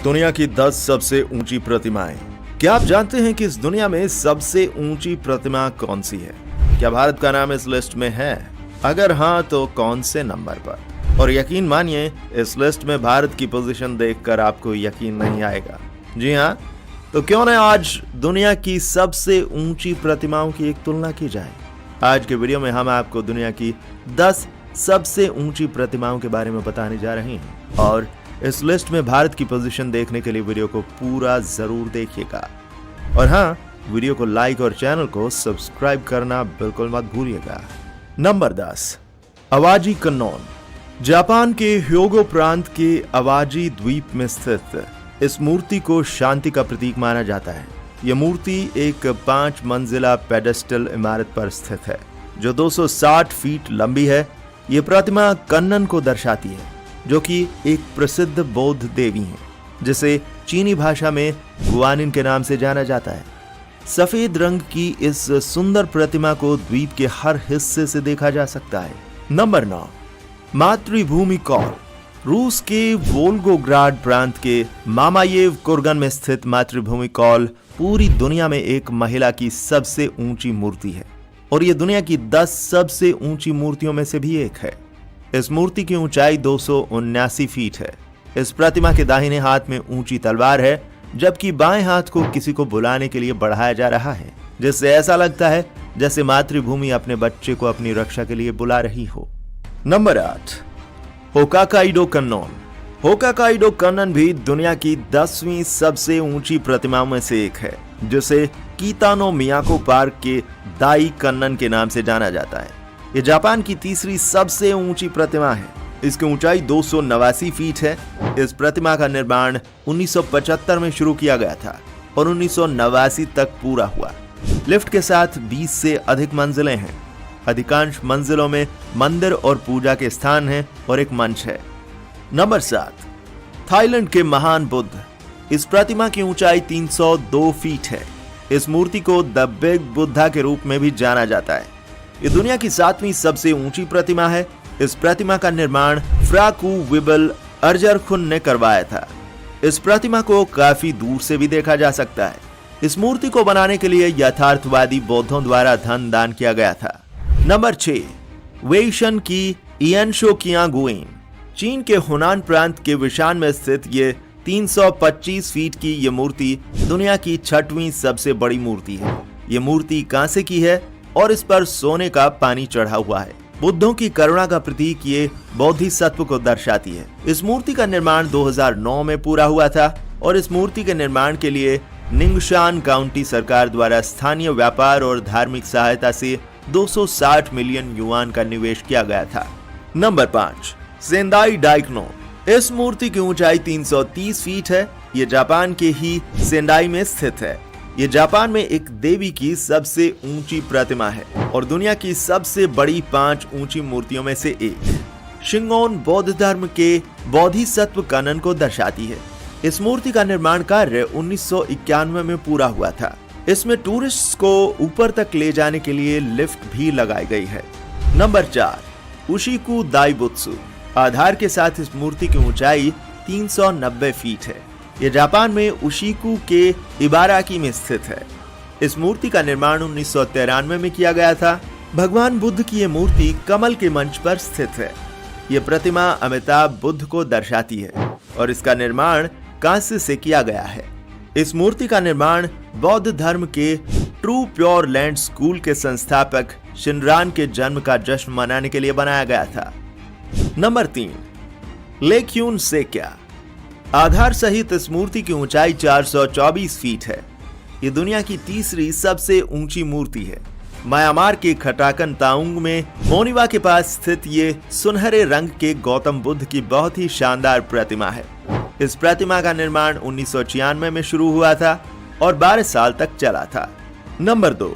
दुनिया की 10 सबसे ऊंची प्रतिमाएं। क्या आप जानते हैं कि इस दुनिया में सबसे ऊंची प्रतिमा कौन सी है? क्या भारत का नाम इस लिस्ट में है? अगर हाँ तो कौन से नंबर पर? और यकीन मानिए, इस लिस्ट में भारत की पोजीशन देखकर आपको यकीन नहीं आएगा। जी हाँ, तो क्यों न आज दुनिया की सबसे ऊंची प्रतिमाओं की एक तुलना की जाए। आज के वीडियो में हम आपको दुनिया की 10 सबसे ऊंची प्रतिमाओं के बारे में बताने जा रहे हैं और इस लिस्ट में भारत की पोजीशन देखने के लिए वीडियो को पूरा जरूर देखिएगा। और हाँ, वीडियो को लाइक और चैनल को सब्सक्राइब करना बिल्कुल मत भूलिएगा। नंबर 10, अवाजी कन्नौन। जापान के ह्योगो प्रांत के अवाजी द्वीप में स्थित इस मूर्ति को शांति का प्रतीक माना जाता है। यह मूर्ति एक 5 मंजिला पेडेस्टल इमारत पर स्थित है जो 260 फीट लंबी है। यह प्रतिमा कन्नन को दर्शाती है, जो कि एक प्रसिद्ध बौद्ध देवी हैं, जिसे चीनी भाषा में गुआनिन के नाम से जाना जाता है। सफेद रंग की इस सुंदर प्रतिमा को द्वीप के हर हिस्से से देखा जा सकता है। नंबर 9, मातृभूमि कॉल। रूस के वोल्गोग्राड प्रांत के मामायेव कुर्गन में स्थित मातृभूमि कॉल पूरी दुनिया में एक महिला की सबसे ऊंची मूर्ति है और यह दुनिया की 10 सबसे ऊंची मूर्तियों में से भी एक है। इस मूर्ति की ऊंचाई 279 फीट है। इस प्रतिमा के दाहिने हाथ में ऊंची तलवार है, जबकि बाएं हाथ को किसी को बुलाने के लिए बढ़ाया जा रहा है, जिससे ऐसा लगता है जैसे मातृभूमि अपने बच्चे को अपनी रक्षा के लिए बुला रही हो। नंबर 8, होकाकाइडो कन्नौन। होकाकाइडो कन्नन भी दुनिया की 10वीं सबसे ऊंची प्रतिमाओं में से एक है, जिसे कीतानो मियाको पार्क के दाई कन्नन के नाम से जाना जाता है। यह जापान की तीसरी सबसे ऊंची प्रतिमा है। इसकी ऊंचाई 289 फीट है। इस प्रतिमा का निर्माण 1975 में शुरू किया गया था और 1989 तक पूरा हुआ। लिफ्ट के साथ 20 से अधिक मंजिलें हैं। अधिकांश मंजिलों में मंदिर और पूजा के स्थान हैं और एक मंच है। नंबर 7, थाईलैंड के महान बुद्ध। इस प्रतिमा की ऊंचाई 302 फीट है। इस मूर्ति को द बिग बुद्धा के रूप में भी जाना जाता है। ये दुनिया की 7वीं सबसे ऊंची प्रतिमा है। इस प्रतिमा का निर्माण फ्राकू विबल अर्जरखुन ने करवाया था। इस प्रतिमा को काफी दूर से भी देखा जा सकता है। इस मूर्ति को बनाने के लिए यथार्थवादी बौद्धों द्वारा धन दान किया गया था। नंबर 6, वेइशन की इयनशोकियांगुइन। चीन के हुनान प्रांत के विशान में स्थित ये 325 फीट की ये मूर्ति दुनिया की 6वीं सबसे बड़ी मूर्ति है। ये मूर्ति कांसे की है और इस पर सोने का पानी चढ़ा हुआ है। बुद्धों की करुणा का प्रतीक ये बोधिसत्व को दर्शाती है। इस मूर्ति का निर्माण 2009 में पूरा हुआ था और इस मूर्ति के निर्माण के लिए निंगशान काउंटी सरकार द्वारा स्थानीय व्यापार और धार्मिक सहायता से 260 मिलियन युआन का निवेश किया गया था। Number 5, Sendai Daikannon. इस मूर्ति की ऊंचाई 330 फीट है। ये जापान के ही सेंदाई में स्थित है। ये जापान में एक देवी की सबसे ऊंची प्रतिमा है और दुनिया की सबसे बड़ी 5 ऊंची मूर्तियों में से एक। शिंगोन बौद्ध धर्म के बोधिसत्व कन्नन को दर्शाती है। इस मूर्ति का निर्माण कार्य 1991 में पूरा हुआ था। इसमें टूरिस्ट को ऊपर तक ले जाने के लिए लिफ्ट भी लगाई गई है। नंबर 4, उशिकु दाइबुत्सु। आधार के साथ इस मूर्ति की ऊंचाई 390 फीट है। यह जापान में उशिकु के इबाराकी में स्थित है। इस मूर्ति का निर्माण 1993 में किया गया था। भगवान बुद्ध की यह मूर्ति कमल के मंच पर स्थित है। यह प्रतिमा अमिताभ बुद्ध को दर्शाती है और इसका निर्माण कांस्य से किया गया है। इस मूर्ति का निर्माण बौद्ध धर्म के ट्रू प्योर लैंड स्कूल के संस्थापक शिनरान के जन्म का जश्न मनाने के लिए बनाया गया था। नंबर 3, लेक्यून सेक्या। आधार सहित इस मूर्ति की ऊंचाई 424 फीट है। ये दुनिया की तीसरी सबसे ऊंची मूर्ति है। म्यांमार के खटाकन ताउंग में मोनिवा के पास स्थित ये सुनहरे रंग के गौतम बुद्ध की बहुत ही शानदार प्रतिमा है। इस प्रतिमा का निर्माण 1996 में शुरू हुआ था और 12 साल तक चला था। नंबर 2,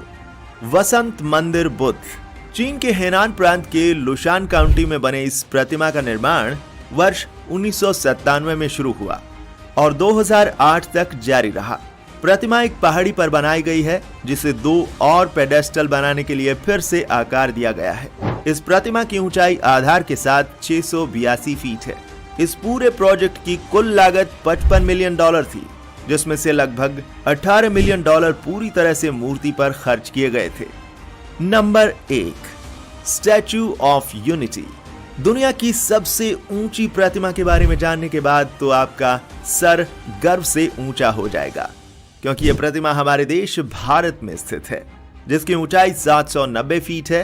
वसंत मंदिर बुद्ध। चीन के हेनान प्रांत के लुशान काउंटी में बने इस प्रतिमा का निर्माण वर्ष 1997 में शुरू हुआ और 2008 तक जारी रहा। प्रतिमा एक पहाड़ी पर बनाई गई है, जिसे 2 और पेडेस्टल बनाने के लिए फिर से आकार दिया गया है। इस प्रतिमा की ऊंचाई आधार के साथ 682 फीट है। इस पूरे प्रोजेक्ट की कुल लागत $55 मिलियन थी, जिसमें से लगभग $18 मिलियन पूरी तरह से मूर्ति पर खर्च किए गए थे। Number 1, statue of unity. दुनिया की सबसे ऊंची प्रतिमा के बारे में जानने के बाद तो आपका सर गर्व से ऊंचा हो जाएगा, क्योंकि यह प्रतिमा हमारे देश भारत में स्थित है, जिसकी ऊंचाई 790 फीट है।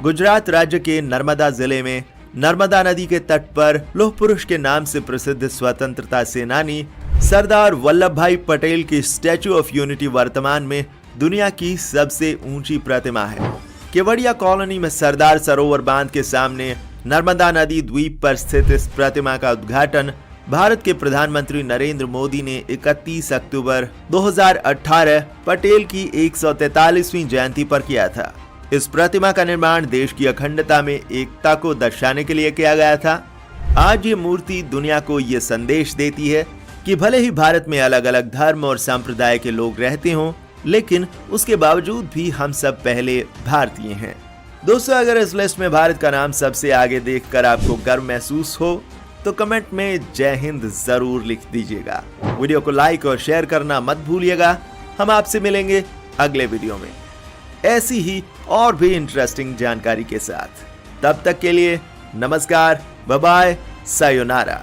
गुजरात राज्य के नर्मदा जिले में नर्मदा नदी के तट पर लौह पुरुष के नाम से प्रसिद्ध स्वतंत्रता सेनानी सरदार वल्लभ भाई पटेल की स्टैच्यू ऑफ यूनिटी वर्तमान में दुनिया की सबसे ऊंची प्रतिमा है। केवड़िया कॉलोनी में सरदार सरोवर बांध के सामने नर्मदा नदी द्वीप पर स्थित इस प्रतिमा का उद्घाटन भारत के प्रधानमंत्री नरेंद्र मोदी ने 31 अक्टूबर 2018 पटेल की 143वीं जयंती पर किया था। इस प्रतिमा का निर्माण देश की अखंडता में एकता को दर्शाने के लिए किया गया था। आज ये मूर्ति दुनिया को ये संदेश देती है कि भले ही भारत में अलग अलग धर्म और संप्रदाय के लोग रहते हों, लेकिन उसके बावजूद भी हम सब पहले भारतीय हैं। दोस्तों, अगर इस लिस्ट में भारत का नाम सबसे आगे देखकर आपको गर्व महसूस हो तो कमेंट में जय हिंद जरूर लिख दीजिएगा। वीडियो को लाइक और शेयर करना मत भूलिएगा। हम आपसे मिलेंगे अगले वीडियो में ऐसी ही और भी इंटरेस्टिंग जानकारी के साथ। तब तक के लिए नमस्कार, बाय बाय, सायोनारा।